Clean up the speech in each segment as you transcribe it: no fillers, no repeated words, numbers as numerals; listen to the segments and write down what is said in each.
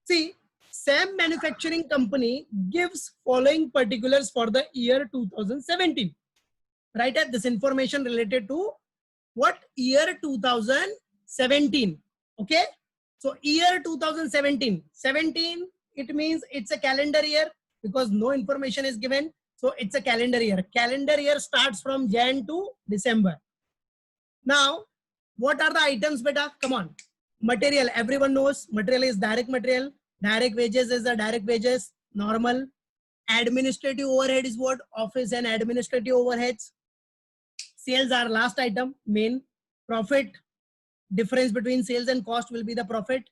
See, Sam Manufacturing Company gives following particulars for the year 2017. Right at this information related to what? Year 2017. Okay. So year 2017. 17, it means it's a calendar year because no information is given. So it's a calendar year. Calendar year starts from Jan to December. Now, what are the items, beta? Come on. Material, everyone knows. Material is direct material. Direct wages is the direct wages. Normal. Administrative overhead is what? Office and administrative overheads. Sales are last item. Main. Profit. Difference between sales and cost will be the profit.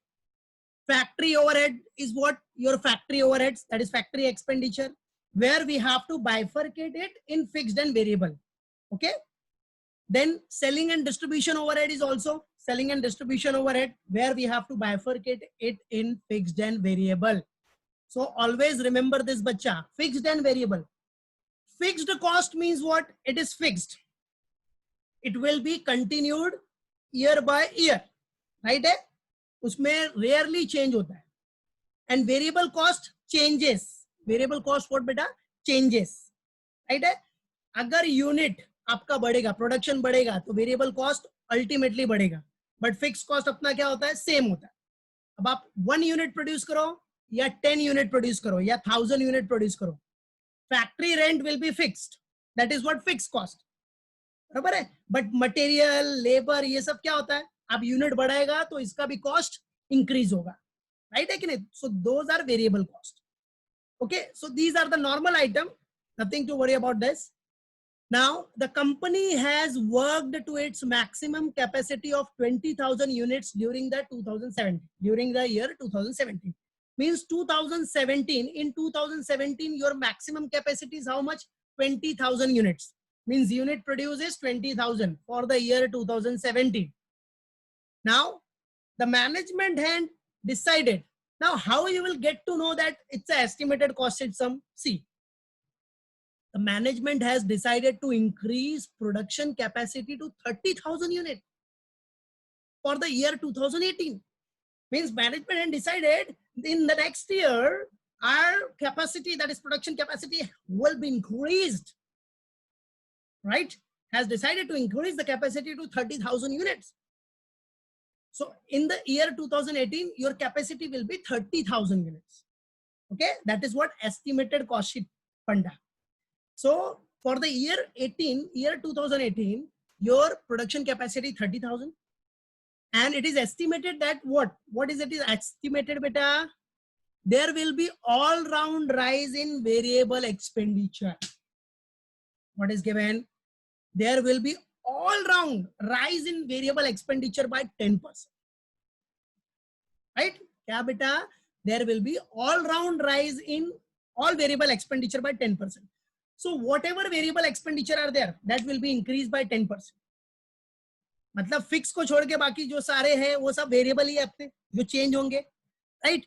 Factory overhead is what? Your factory overheads. That is factory expenditure, where we have to bifurcate it in fixed and variable. Okay. Then selling and distribution overhead is also selling and distribution overhead, where we have to bifurcate it in fixed and variable. So always remember this, bacha, fixed and variable. Fixed cost means what? It is fixed. It will be continued year by year, right? Usme rarely change hota hai. And variable cost changes. Variable cost what beta? Changes, right? Agar unit आपका बढ़ेगा, production बढ़ेगा, तो variable cost ultimately बढ़ेगा, but fix cost अपना क्या होता है? Same होता है. अब आप 1 यूनिट प्रोड्यूस करो या 10 यूनिट प्रोड्यूस करो या 1000 यूनिट प्रोड्यूस करो, factory rent will be fixed. That is what? Fix cost. बराबर है. बट मटेरियल, लेबर, ये सब क्या होता है? अब यूनिट बढ़ाएगा तो इसका भी कॉस्ट इंक्रीज होगा, राइट है कि नहीं? So those are variable cost. Okay, so these are the normal item, nothing to worry about this. Now, the company has worked to its maximum capacity of 20,000 units during the 2017, during the year 2017. Means 2017, in 2017, your maximum capacity is how much? 20,000 units. Means unit produces 20,000 for the year 2017. Now, the management had decided. Now, how you will get to know that it's an estimated cost sum? See. The management has decided to increase production capacity to 30,000 units for the year 2018. Means management has decided in the next year, our capacity, that is production capacity, will be increased. Right? Has decided to increase the capacity to 30,000 units. So in the year 2018, your capacity will be 30,000 units. Okay? That is what estimated cost sheet funda. So for the year 2018, your production capacity 30,000, and it is estimated that what is it is estimated, beta? There will be all round rise in variable expenditure. What is given? There will be all round rise in variable expenditure by 10%. Right? Kya beta? There will be all round rise in all variable expenditure by 10%. So whatever variable expenditure are there, that will be increased by 10%. मतलब fix को छोड़ के बाकी जो सारे हैं वो सब वेरिएबल ही अपने जो चेंज होंगे, right?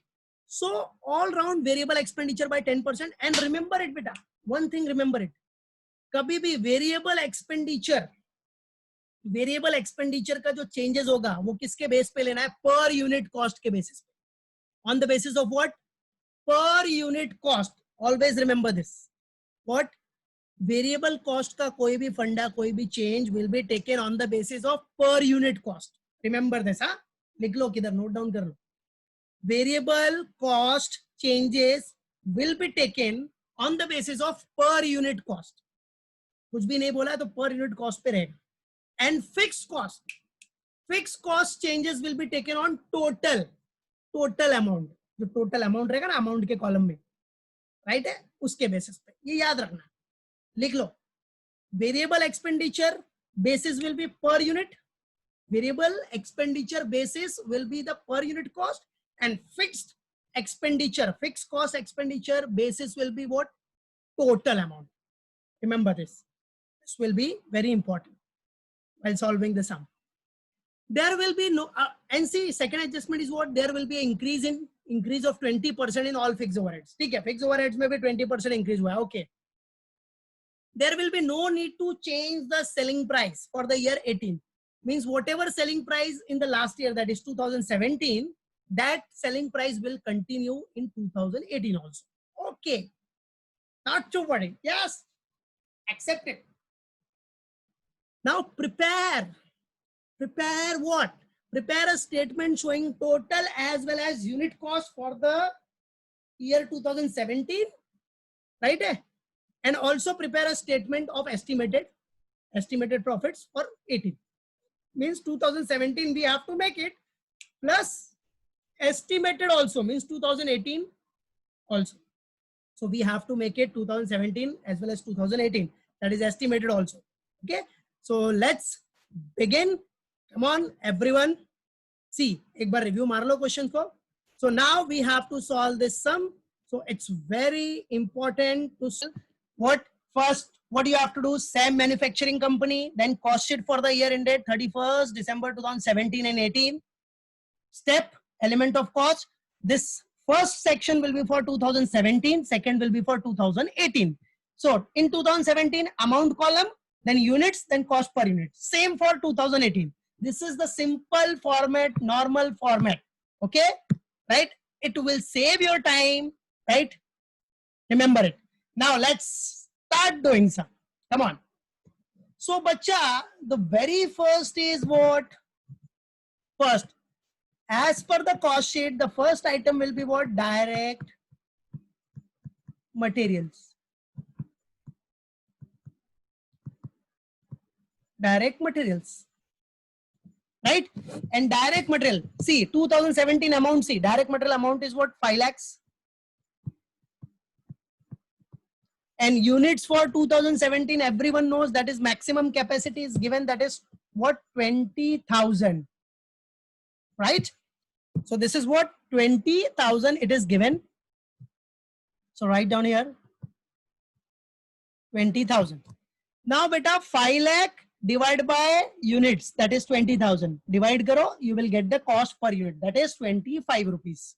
So all round variable expenditure bye 10%. And remember it बेटा, वन थिंग रिमेंबर इट, कभी भी वेरिएबल एक्सपेंडिचर का जो चेंजेस होगा वो किसके बेस पे लेना है? पर यूनिट कॉस्ट के बेसिस पे. On the basis of what? Per unit cost. Always remember this. What? Variable cost का कोई भी फंडा, कोई भी change will be taken on the basis of per unit cost. Remember this. हाँ, लिख लो, किधर नोट डाउन कर लो. Variable cost changes will be taken on the basis of per unit cost. कुछ भी नहीं बोला तो पर यूनिट कॉस्ट पे रहेगा. And fix cost changes will be taken on total amount. जो टोटल अमाउंट रहेगा ना अमाउंट के कॉलम में, राइट है, उसके बेसिस पे. ये याद रखना, लिख लो. Variable expenditure basis will be per unit. Variable expenditure basis will be the per unit cost, and fixed cost expenditure basis will be what? Total amount. Remember this. This will be very important while solving the sum. There will be no, and see, second adjustment is what? There will be an increase of 20% in all fixed overheads. Okay, fixed overheads may be 20% increase. Okay. There will be no need to change the selling price for the year 18. Means whatever selling price in the last year, that is 2017, that selling price will continue in 2018 also. Okay, not to worry. Yes, accept it. Now prepare what? Prepare a statement showing total as well as unit cost for the year 2017, right? And also prepare a statement of estimated profits for 18. Means 2017 we have to make it, plus estimated also means 2018 also. So we have to make it 2017 as well as 2018. That is estimated also. Okay. So let's begin. Come on, everyone. See, एक बार review मार लो question को. So now we have to solve this sum. So it's very important to solve. What first? What do you have to do? SAM Manufacturing Company. Then cost sheet for the year ended 31st December 2017 and 18. Step element of cost. This first section will be for 2017. Second will be for 2018. So in 2017, amount column, then units, then cost per unit. Same for 2018. This is the simple format, normal format. Okay, right? It will save your time, right? Remember it. Now let's start doing some. Come on. So, bacha, the very first is what? First, as per the cost sheet, the first item will be what? Direct materials. Direct materials. Right? And direct material, see 2017 amount, see direct material amount is what? 5 lakhs. And units for 2017, everyone knows that is maximum capacity is given, that is what? 20,000. Right? So this is what? 20,000 it is given. So write down here 20,000. Now beta 5 lakh divide by units, that is 20,000. Divide karo, you will get the cost per unit, that is 25 rupees.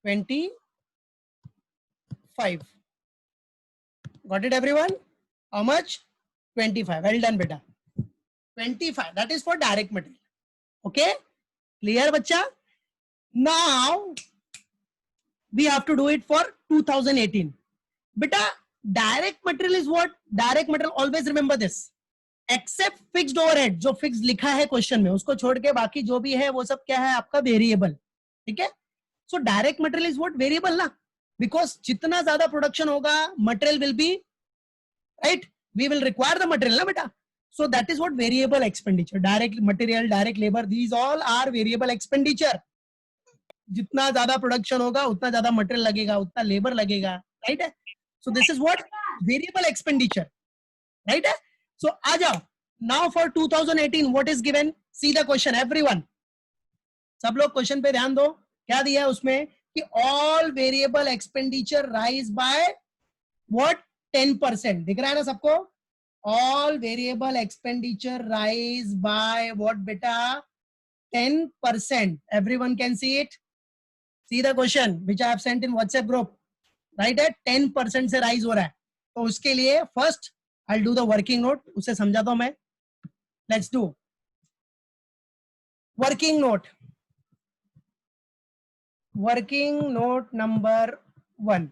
25. Got it, everyone? How much? 25. Well done, beta. 25. That is for direct material. Okay? Clear, bacha? Now we have to do it for 2018. Beta, direct material is what? Direct material, always remember this. Except fixed overhead, जो fix लिखा है question में, उसको छोड़ के बाकी जो भी है वो सब क्या है आपका? वेरिएबल. ठीक है? So direct material is what? Variable ना, बिकॉज जितना ज्यादा प्रोडक्शन होगा material will be, right, we will require the material ना बेटा. So that is what? Variable expenditure. Direct material, direct labour, these all are variable expenditure. जितना ज्यादा production होगा उतना ज्यादा मटेरियल लगेगा, उतना लेबर लगेगा, राइट है? So this is what? Variable expenditure, right है? So aja, now for 2018 what is given? See the question, everyone. सब लोग क्वेश्चन पे ध्यान दो. क्या दिया है उसमें कि all variable expenditure rise by what? 10%. दिख रहा है ना सबको? All variable expenditure rise by what beta? 10%. Everyone can see it. See the question which I have sent in WhatsApp group. Right at 10% से rise हो रहा है. तो उसके लिए first I'll do the working note. उसे समझाता हूं मैं. Let's do working note. Working note number 1.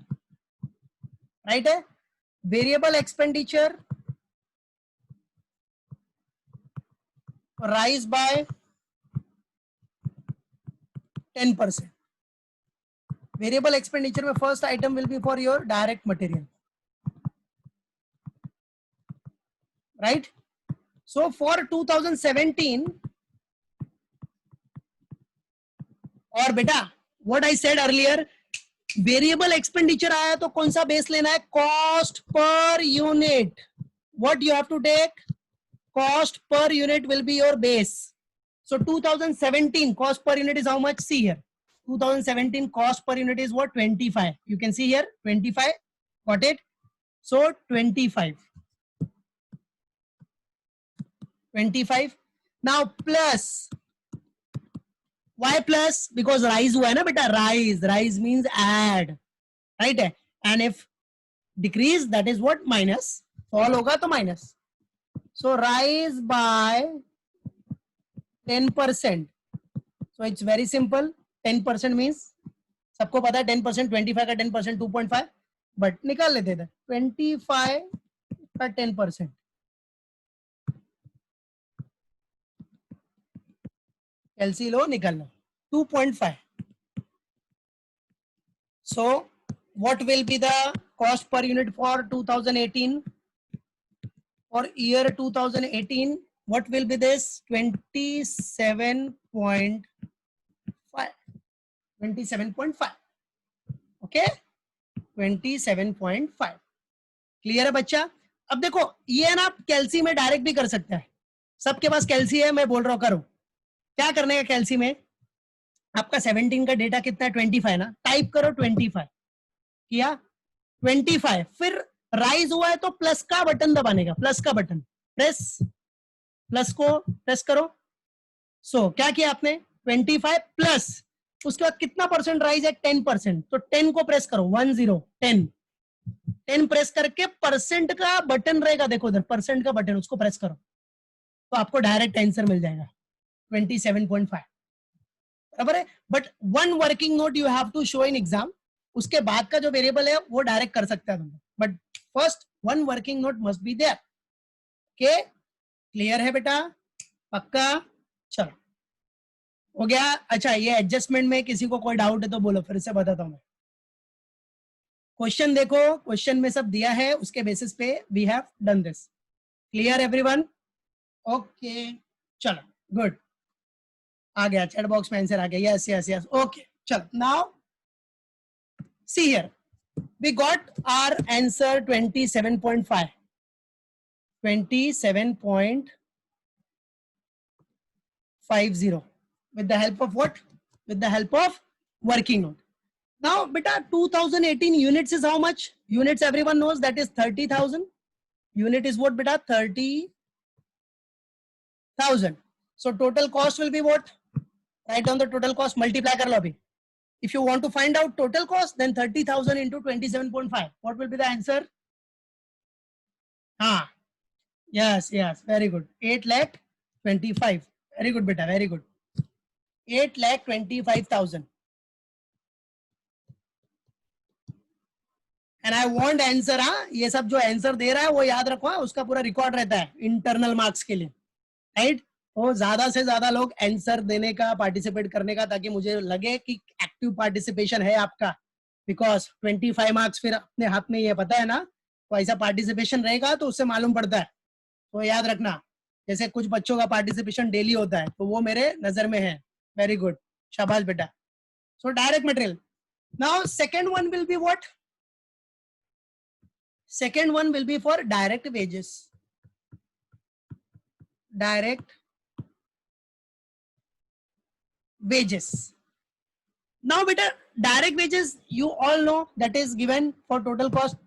Right? Variable expenditure rise by 10%. Variable expenditure में first item will be for your direct material. Right? So for 2017, और बेटा what I said earlier, variable expenditure आया तो कौन सा base लेना है? Cost per unit. What you have to take? Cost per unit will be your base. So 2017 cost per unit is how much? See here. 2017 cost per unit is what? 25. You can see here 25. Got it? So 25. 25. Now plus. Why plus? Because rise हुआ है ना बेटा. Rise means add, right? And if decrease, that is what? Minus. Fall होगा तो minus. So rise by 10%. So it's very simple. 10% means सबको पता है 10%, 25 का 10%, 2.5, बट निकाल लेते थे 25 का 10%. एलसी लो निकालना 2.5. So what will be the cost per unit for 2018? For year 2018, what will be this? 27.5. 27.5. Okay 27.5. Clear है बच्चा? अब देखो ये ना कैल्सी में डायरेक्ट भी कर सकता है. सबके पास कैल्सी है, मैं बोल रहा हूं करो. क्या करने का कैल्सी में? आपका 17 का डेटा कितना है? 25 ना. टाइप करो 25. किया 25. फिर राइज हुआ है तो प्लस का बटन दबाने का. प्लस का बटन प्रेस, प्लस को प्रेस करो. सो क्या किया आपने? 25 प्लस, उसके बाद कितना परसेंट राइज है? 10%. तो 10 को प्रेस करो. 10 प्रेस करके परसेंट का बटन रहेगा, देखो उधर परसेंट का बटन, उसको प्रेस करो तो आपको डायरेक्ट आंसर मिल जाएगा 27.5. बराबर है. But one working note you have to show in exam. उसके बाद का जो वेरिएबल है वो डायरेक्ट कर सकता है तुम, but first one working note must be there. Okay clear है बेटा? पक्का? चलो हो गया. अच्छा ये एडजस्टमेंट में किसी को कोई डाउट है तो बोलो, फिर से बताता हूं मैं. क्वेश्चन देखो, क्वेश्चन में सब दिया है, उसके बेसिस पे we have done this. Clear everyone? Okay चलो गुड. आ गया चैट बॉक्स में आंसर आ गया. Yes yes yes. ओके चलो now see here we got our answer 27.5. 27.50 with the help of what? With the help of working note. Now beta 2018 units is how much? Units everyone knows, that is 30,000. Unit is what beta? 30,000. So total cost will be what? Write down the total cost, multiply kar lo abhi. If you want to find out total cost, then 30,000 into 27.5. What will be the answer? Yes, yes, very good. 8,25,000. Very good, beta, very good. 8,25,000. And I want answer. ये सब जो answer दे रहा है वो याद रखो. उसका पूरा रिकॉर्ड रहता है इंटरनल मार्क्स के लिए, राइट? तो ज्यादा से ज्यादा लोग आंसर देने का, पार्टिसिपेट करने का, ताकि मुझे लगे कि एक्टिव पार्टिसिपेशन है आपका. बिकॉज 25 मार्क्स फिर अपने हाथ में, ये पता है ना. तो ऐसा पार्टिसिपेशन रहेगा तो उससे मालूम पड़ता है. तो याद रखना, जैसे कुछ बच्चों का पार्टिसिपेशन डेली होता है तो वो मेरे नजर में है. वेरी गुड, शाबाश बेटा. सो direct material. Now second one will be what? Second one will be for direct wages. Direct wages. Now beta, direct wages you all know that is given for total cost.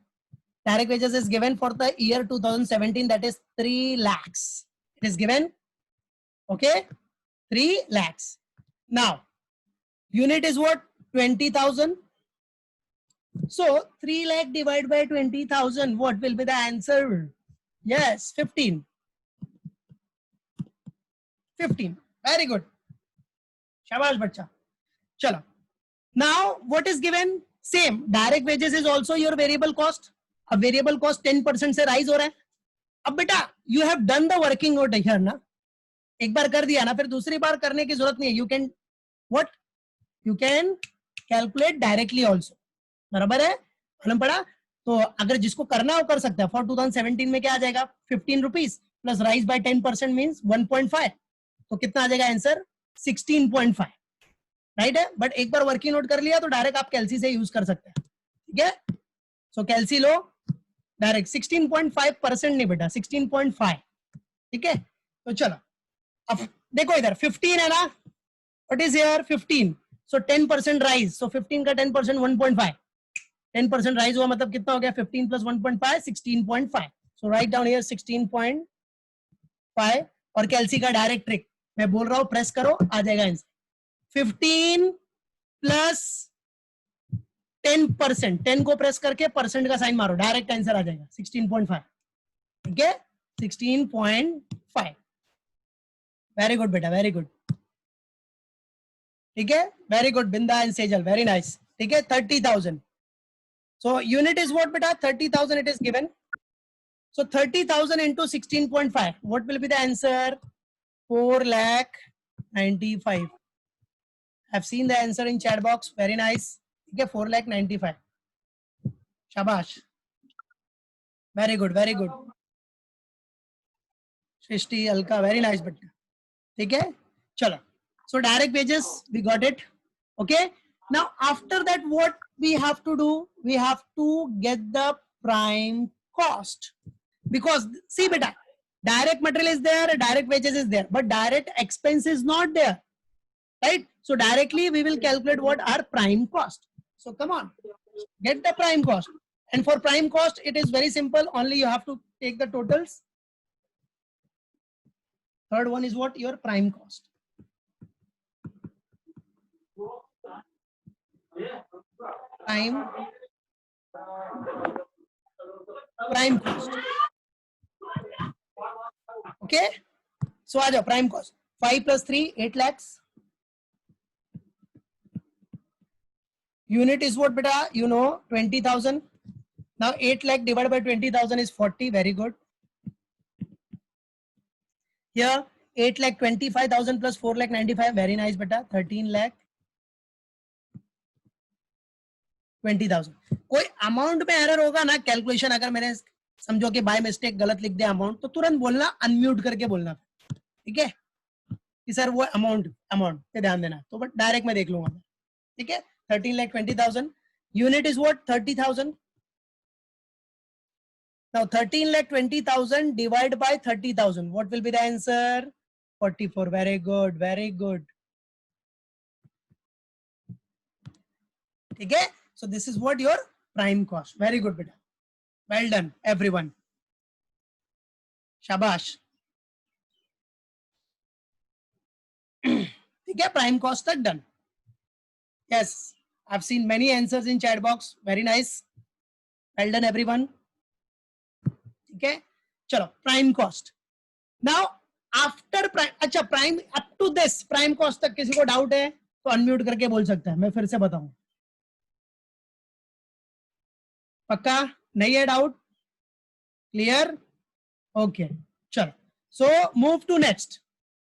Direct wages is given for the year 2017, that is 3 lakhs. It is given, okay, 3 lakhs. Now unit is what? 20,000. So 3 lakh divided by 20,000, what will be the answer? Yes, 15. 15. Very good. Shabash bacha. Chalo. Now what is given? Same. Direct wages is also your variable cost. A variable cost 10% से rise हो रहा है. अब बेटा you have done the working note here ना. एक बार कर दिया ना, फिर दूसरी बार करने की जरूरत नहीं है. You can what? You can calculate directly also. बराबर है? मालूम पड़ा? तो अगर जिसको करना हो कर सकता है. फॉर 2017 में क्या आ जाएगा? 15 rupees plus rise by 10% means 1.5. तो कितना आ जाएगा आंसर? 16.5. राइट है? बट एक बार वर्किंग नोट कर लिया तो डायरेक्ट आप कैल्सी से यूज कर सकते हैं. ठीक है? सो कैल्सी लो डायरेक्ट. 16.5% नहीं बेटा, 16.5. ठीक है? तो चलो अब देखो इधर 15 है ना. What is here? 15. So 10% rise. So 15 का 10% 1.5. 10% राइज हुआ मतलब कितना हो गया? 15 plus 1.5 16.5. So write down here 16.5. और कैल्सी का डायरेक्ट ट्रिक मैं बोल रहा हूं, प्रेस करो आ जाएगा आंसर. 15 प्लस 10%. 10 को प्रेस करके परसेंट का साइन मारो, डायरेक्ट आंसर आ जाएगा 16.5. ठीक है? 16.5. वेरी गुड बेटा, वेरी गुड. ठीक है, very good Binda and Sejal, very nice. ठीक है, 30,000. So unit is what beta? 30,000 it is given. So 30,000 into 16.5. What will be the answer? 4,95,000. I've seen the answer in chat box. Very nice. Okay, 4,95,000. Shabash. Very good. Very good. Shrishti, Alka, very nice. But okay, chalo. So direct wages, we got it. Okay. Now after that, what we have to do? We have to get the prime cost. Because see beta, direct material is there, direct wages is there, but direct expense is not there, right? So directly we will calculate what our prime cost. So come on, get the prime cost. And for prime cost, it is very simple. Only you have to take the totals. Third one is what? Your prime cost. Prime cost. Okay. So aaj prime cost. 5 plus 3, 8 lakhs. Unit is what beta? You know, 20,000. Now 8 lakh divided by 20,000 is 40. Very good. Here 8 lakh 25,000 plus 4 lakh 95. Very nice beta. 13 lakh 20,000. कोई amount में error होगा ना calculation, अगर मैंने समझो कि by mistake गलत लिख दिया अमाउंट, तो तुरंत बोलना, अनम्यूट करके बोलना. ठीक है कि सर वो अमाउंट पे ध्यान देना. तो बट डायरेक्ट मैं देख लूंगा. ठीक है, 13,20,000. Unit is what? 30,000. Now 13,20,000 divided by 30,000. What will be the answer? 44. Very good. Very good. Okay. So this is what your prime cost. Very good, beta. Well done, everyone. Shabash. Okay, prime cost tak done. Yes, I've seen many answers in chat box. Very nice. Well done, everyone. Okay, chalo, prime cost. Now after prime, अच्छा prime up to this prime cost तक किसी को doubt है तो unmute करके बोल सकता है. मैं फिर से बताऊं. पक्का नहीं है डाउट? क्लियर? ओके, चलो. So move to next.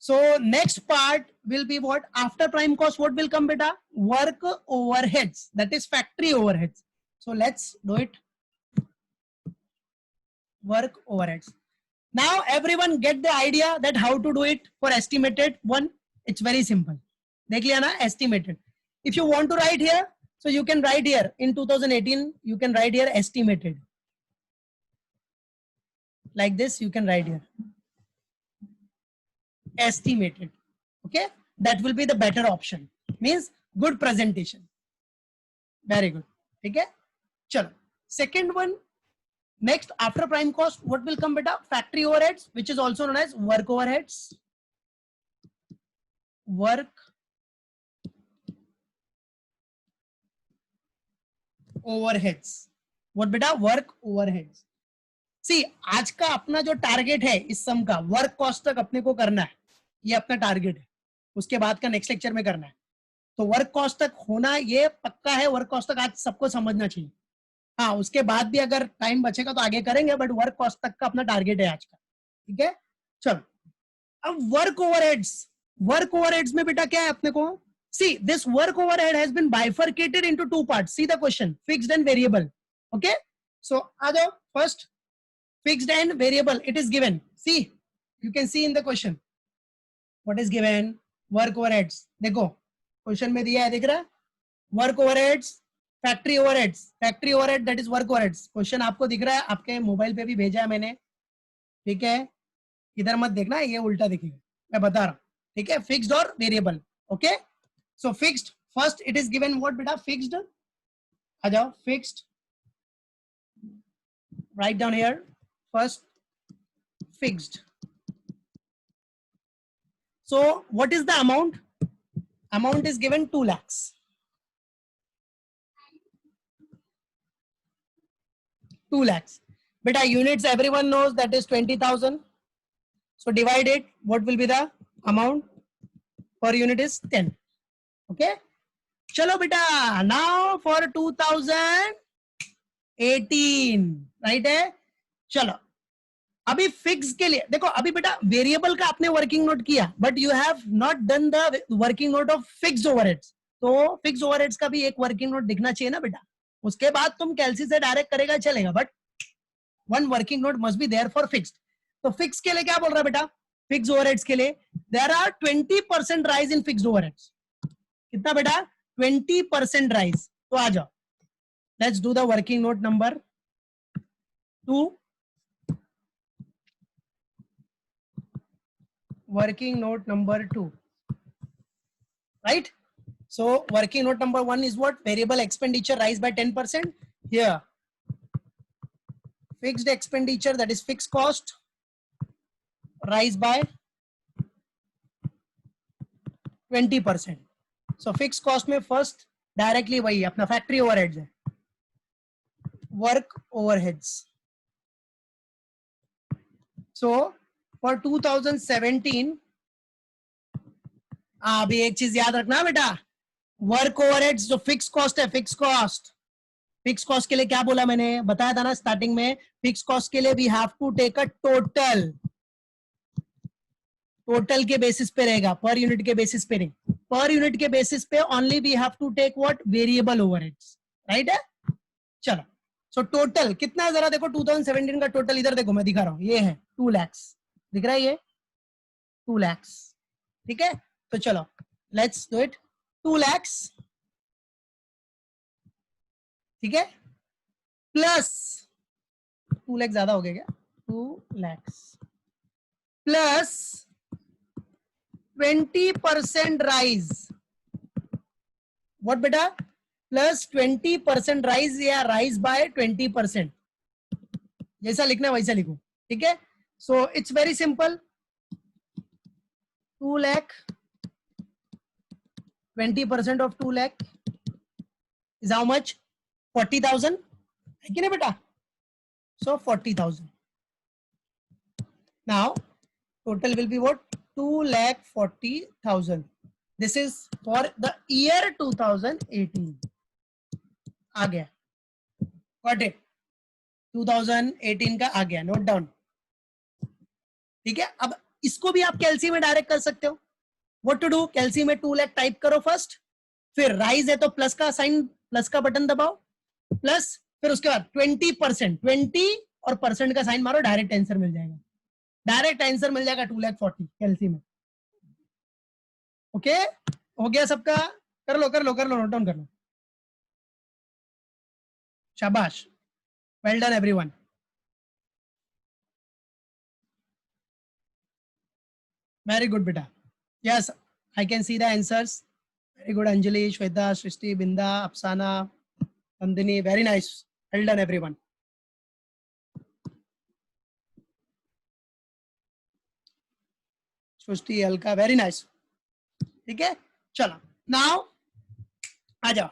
So next part will be what? After prime cost, what will come beta? Work overheads, that is factory overheads. So let's do it. Work overheads. Now everyone get the idea that how to do it for estimated one. It's very simple. देख लिया ना, estimated. If you want to write here, so you can write here in 2018, you can write here estimated. Like this, you can write here. Estimated. Okay, that will be the better option. Means good presentation. Very good. Okay, chalo. Second one, next after prime cost, what will come beta? Factory overheads, which is also known as work overheads. Work overheads. What beta? Work overheads. सी आज का अपना जो target है इस सम का, work cost तक अपने को करना है. ये अपना टारगेट है. उसके बाद का नेक्स्ट लेक्चर में करना है. तो वर्क कॉस्ट तक होना ये पक्का है. वर्क कॉस्ट तक आज सबको समझना चाहिए. हाँ, उसके बाद भी अगर टाइम बचेगा तो आगे करेंगे, बट वर्क कॉस्ट तक का अपना टारगेट है आज का. ठीक है, चलो. अब वर्क ओवरहेड्स में बेटा क्या है अपने को? See this work overhead has been bifurcated into two parts. See the question, fixed and variable. Okay, so आ जाओ. First, fixed and variable, it is given. See, you can see in the question what is given. Work overheads. देखो question में दिया है, दिख रहा है? Work overheads, factory overheads. Factory overhead that is work overheads. Question आपको दिख रहा है, आपके मोबाइल पे भी भेजा है मैंने. ठीक है, इधर मत देखना, ये उल्टा दिखेगा, मैं बता रहा हूँ. ठीक है, फिक्स्ड और variable. Okay, so fixed first it is given what बेटा? फिक्स्ड. आ जाओ, fixed. Write down here. First, fixed. So what is the amount? Amount is given 2 lakhs. 2 lakhs. Beta units everyone knows, that is 20,000. So divide it. What will be the amount per unit? Is 10. Okay चलो बेटा, now for 2018 right है। चलो अभी fix के लिए देखो, अभी बेटा वेरिएबल का आपने वर्किंग नोट किया, but you have not done the working note of fixed overheads. तो फिक्स्ड ओवरहेड्स का भी एक वर्किंग नोट दिखना चाहिए ना बेटा, उसके बाद तुम कैलसी से डायरेक्ट करेगा चलेगा, but one working note must be there for fixed. तो फिक्स के लिए क्या बोल रहा है बेटा, फिक्स ओवरहेड्स के लिए there are 20% rise in fixed overheads. कितना बेटा, 20% राइज। तो आ जाओ, let's do the working note number 2। working note number 2, right? So working note number 1 is what? Variable expenditure rise by 10%. Here fixed expenditure, that is fixed cost, rise by 20%. So fixed cost में first directly वही अपना factory overheads है, work overheads. So for 2017 अभी एक चीज याद रखना बेटा, वर्क ओवरहेड्स जो फिक्स कॉस्ट है, फिक्स कॉस्ट के लिए क्या बोला मैंने, बताया था ना स्टार्टिंग में, फिक्स कॉस्ट के लिए we have to take a total के बेसिस पे रहेगा, पर यूनिट के बेसिस पे नहीं, पर यूनिट के बेसिस पे only we have to take what, variable overheads, right है। चलो सो टोटल कितना है जरा देखो, 2017 का टोटल इधर देखो, मैं दिखा रहा हूं, ये है 2 लाख, दिख रहा है ये 2 लाख, ठीक है। तो चलो लेट्स डू इट, 2 लाख, ठीक है, प्लस 2 लाख ज्यादा हो गया क्या, 2 लाख प्लस 20% राइज, व्हाट बेटा, प्लस 20% राइज या राइज बाय 20%, जैसा लिखना है वैसा लिखो, ठीक है। So it's very simple, 2 lakh 20% of 2 lakh is how much, 40,000 है कि नहीं बेटा। सो 40,000, now total will be what, 2,40,000. This is for the year 2018. आ गया, got it, 2018 का आ गया, नोट डाउन, ठीक है। अब इसको भी आप कैलसी में डायरेक्ट कर सकते हो, व्हाट टू डू, कैलसी में 2 लाख टाइप करो फर्स्ट, फिर राइज है तो प्लस का साइन, प्लस का बटन दबाओ, प्लस फिर उसके बाद 20%, 20 और परसेंट का साइन मारो, डायरेक्ट आंसर मिल जाएगा, डायरेक्ट आंसर मिल जाएगा 2,40,000 कैलसी में। ओके हो गया सबका, कर लो नोट डाउन कर लो, शाबाश, well done everyone. Very good बेटा, yes I can see the answers, very good Anjali, Shweta, Srishti, Binda, Afsana, Nandini, very nice, well done everyone. Srishti, Alka, very nice, ठीक है। चलो नाउ आ जाओ,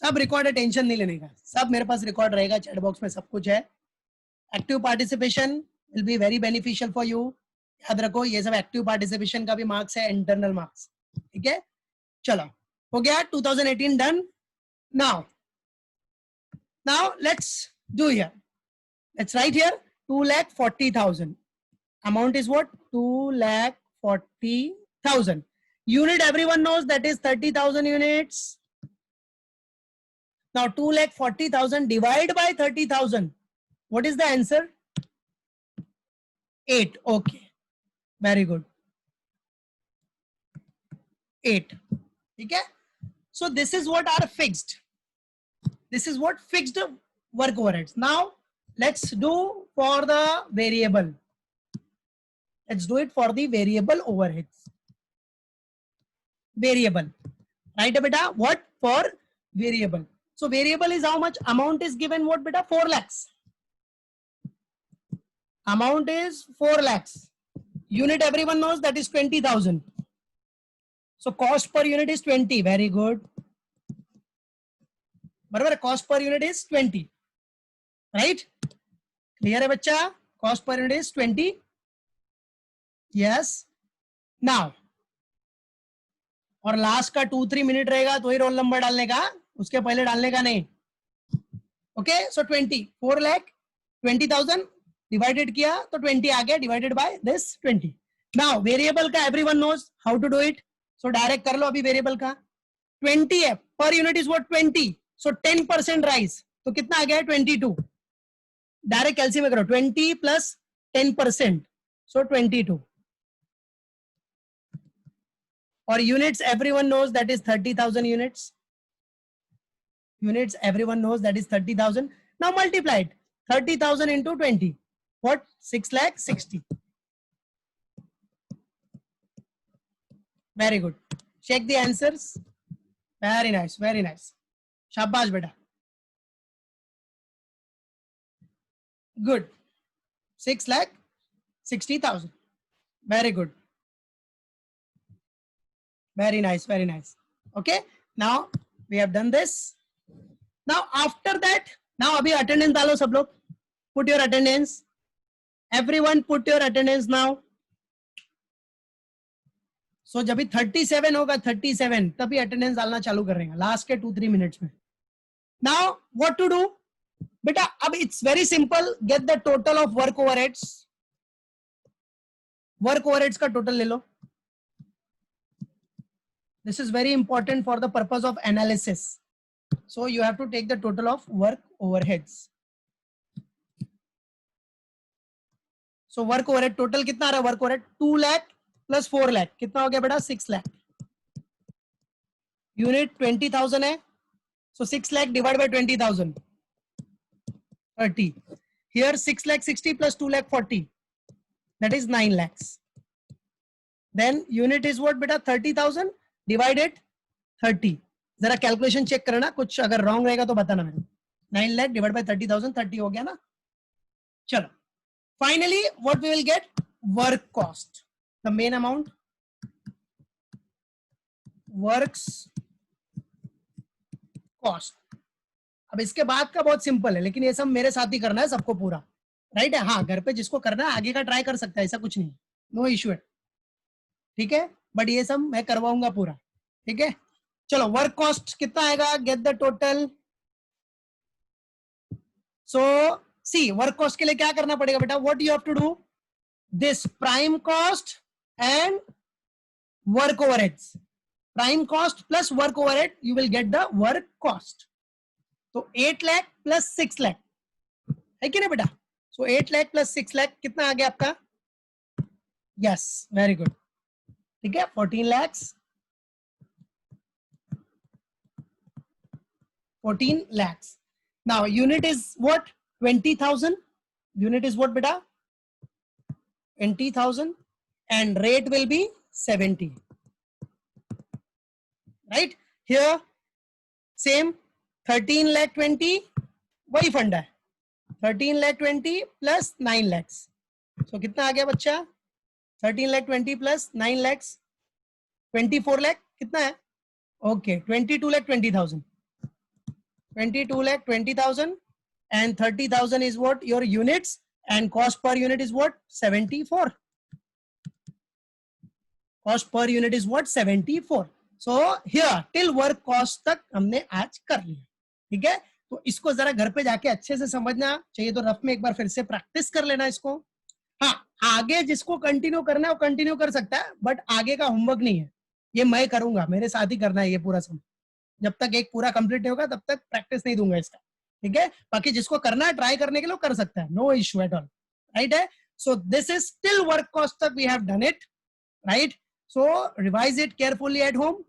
सब रिकॉर्ड है, टेंशन नहीं लेने का, सब मेरे पास रिकॉर्ड रहेगा, चैट बॉक्स में सब कुछ है। Active participation will be very beneficial for you, याद रखो ये सब एक्टिव पार्टिसिपेशन का भी मार्क्स है, इंटरनल मार्क्स, ठीक है। चलो हो गया 2018 done. Now let's do here, let's write here 2,40,000, amount is what, 2,40,000 unit, everyone knows that is 30,000 units. Now 2,40,000 divided by 30,000, what is the answer, 8, okay, very good, 8, ठीक है। So this is what are fixed, this is what fixed work overheads. Now let's do for the variable, let's do it for the variable overheads, variable, right beta, what for variable. So variable is how much, amount is given what beta, 4 lakhs, amount is 4 lakhs, unit everyone knows that is 20,000, so cost per unit is 20, very good, बराबर, cost per unit is 20, right, clear है बच्चा, cost per unit is 20, yes. Now और last का 2-3 minute रहेगा तो ही roll number डालने का, उसके पहले डालने का नहीं. ओके, सो 4 लाख 20,000 डिवाइडेड किया तो 20 आ गया, divided by this 20. Now variable का everyone knows how to do it, so direct कर लो अभी वेरिएबल का. 20 है, per unit is what 20, so 10% rise, तो कितना आ गया 22. डायरेक्ट कैलसी में करो, 20 प्लस 10%, सो 22. और units everyone knows that is 30,000 units. Units everyone knows that is 30,000. Now multiply it, 30,000 into 20, what? 6,60,000. Very good. Check the answers. Very nice, very nice. Shabash beta. Good. 6,60,000. Very good. Very nice, very nice. Okay, now we have done this. Now after that, now abhi attendance डालो सब लोग. Put your attendance. Everyone put your attendance now. So जब भी 37 होगा 37 तभी attendance डालना चालू करेंगे लास्ट के 2-3 मिनट्स में. Now what to do? बेटा अब it's very simple. Get the total of work overheads. Work overheads का total ले लो. This is very important for the purpose of analysis. So you have to take the total of work overheads. So work overhead total कितना आ रहा है? Work overhead 2 lakh plus 4 lakh कितना हो गया बेटा? 6 lakh. Unit 20,000 है, so 6 lakh divided by 20,000, 30. Here 6,60,000 plus 2,40,000, that is 9 lakhs. Then unit is what बेटा? 30,000 divided 30. जरा कैलकुलेशन चेक करना, कुछ अगर रॉन्ग रहेगा तो बताना मेरे. 9 lakh divided by 30,000, 30 हो गया ना. चलो, finally what we will get? Work cost, the main amount, works cost. अब इसके बाद का बहुत सिंपल है, लेकिन ये सब मेरे साथ ही करना है सबको पूरा, राइट है? हाँ, घर पे जिसको करना है आगे का ट्राई कर सकता है, ऐसा कुछ नहीं, नो इश्यू है, ठीक है? बट ये सब मैं करवाऊंगा पूरा, ठीक है? चलो, वर्क कॉस्ट कितना आएगा? Get the total. So see, work cost के लिए क्या करना पड़ेगा बेटा? What you have to do? This prime cost and work overheads. Prime cost plus work overhead, you will get the work cost. तो 8 lakh plus 6 lakh है कि नहीं बेटा? सो 8 लाख प्लस 6 लाख कितना आ गया आपका? यस, वेरी गुड, ठीक है, 14 lakhs. 14 lakhs. Now unit is what? 20,000. Unit is what beta? 20,000 and rate will be 70. Right? Here same 13 lakh 20 वही फंड है. 13 lakh 20 plus 9 lakhs. So कितना आ गया बच्चा? 13 lakh 20 plus 9 lakhs 24 lakh कितना है? Okay, 22 lakh 20,000. 22 lakh 20,000 and 30,000 is what? Your units, and cost per unit is what? 74. Cost per unit is what? 74. So here till work cost तक हमने आज कर लिया, ठीक है? तो इसको जरा घर पे जाके अच्छे से समझना चाहिए, तो रफ में एक बार फिर से प्रैक्टिस कर लेना इसको. हाँ, आगे जिसको कंटिन्यू करना है वो कंटिन्यू कर सकता है, बट आगे का होमवर्क नहीं है, ये मैं करूंगा, मेरे साथ ही करना है ये पूरा सब. जब तक एक पूरा कंप्लीट नहीं होगा तब तक प्रैक्टिस नहीं दूंगा इसका, ठीक है? बाकी जिसको करना है ट्राई करने के लिए कर सकता है, no issue at all, right है? So this is till work cost तक we have done it, right? So revise it carefully at home.